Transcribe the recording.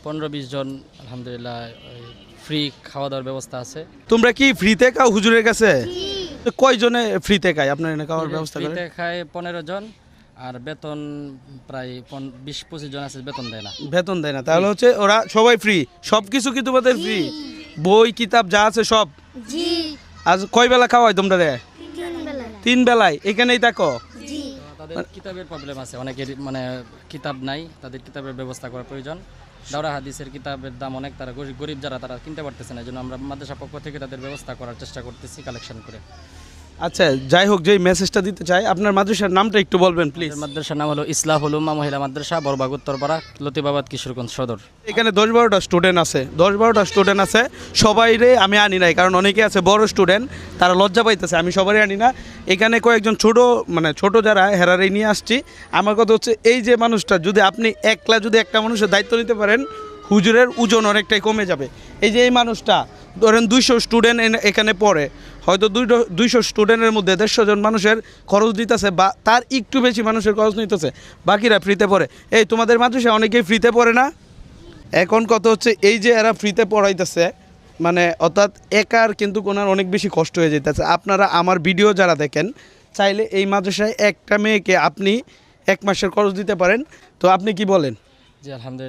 15-20 জন আলহামদুলিল্লাহ ফ্রি খাওয়া দাওয়ার ব্যবস্থা আছে। তোমরা কি ফ্রিতে খাও হুজুরের কাছে? কয়জনে ফ্রিতে খায় আপনার এনে খাওয়ার ব্যবস্থা করে? ফ্রিতে খায় 15 জন, আর বেতন প্রায় 20-25 জন আছে, বেতন দেয় না। বেতন দেয় না, তাহলে হচ্ছে ওরা সবাই ফ্রি, সবকিছু কি তোমাদের ফ্রি? বই কিতাব যা আছে সব? জি। আজ কয় বেলা খাওয়াই তোমরা রে? 3 বেলা। 3 বেলায় এখানেই থাকো? জি। তাদের কিতাবের প্রবলেম আছে, অনেকের মানে কিতাব নাই, তাদের কিতাবের ব্যবস্থা করা প্রয়োজন। দাওরা হাদিসের কিতাবের দাম অনেক, তারা গরিব যারা তারা কিনতে পারতেছে না, এই জন্য আমরা মাদ্রাসা পক্ষ থেকে তাদের ব্যবস্থা করার চেষ্টা করতেছি কালেকশন করে। আচ্ছা, যাই হোক, যেই মেসেজটা দিতে চাই, আপনার মাদ্রাসার নামটা একটু বলবেন প্লিজ। মাদ্রাসার নাম হলো ইসলাহুল উম্মাহ মহিলা মাদ্রাসা, বড়বাগ উত্তরপাড়া, লতিবাবাদ, কিশোরগঞ্জ সদর। এখানে 10-12টা স্টুডেন্ট আছে, 10-12টা স্টুডেন্ট আছে, সবাইরে আমি আনি নাই, কারণ অনেকে আছে বড় স্টুডেন্ট, তারা লজ্জা পাইতেছে, আমি সবারই আনি না। এখানে কয়েকজন ছোট যারা হেরারে নিয়ে আসছি। আমার কথা হচ্ছে, এই যে মানুষটা যদি আপনি একলা যদি একটা মানুষের দায়িত্ব নিতে পারেন, হুজুরের ওজন অনেকটাই কমে যাবে। এই যে এই মানুষটা ধরেন 200 স্টুডেন্ট এখানে পড়ে, হয়তো 200 স্টুডেন্টের মধ্যে 150 জন মানুষের খরচ দিতেছে, বা তার একটু বেশি মানুষের খরচ নিতেছে, বাকিরা ফ্রিতে পড়ে। এই তোমাদের মাদ্রাসায় অনেকেই ফ্রিতে পড়ে না? এখন কথা হচ্ছে, এই যে এরা ফ্রিতে পড়াইতেছে, মানে অর্থাৎ একার কিন্তু ওনার অনেক বেশি কষ্ট হয়ে যেতেছে। আপনারা আমার ভিডিও যারা দেখেন, চাইলে এই মাদ্রাসায় একটা মেয়েকে আপনি 1 মাসের খরচ দিতে পারেন। তো আপনি কি বলেন? জি আলহামদুলিল্লাহ।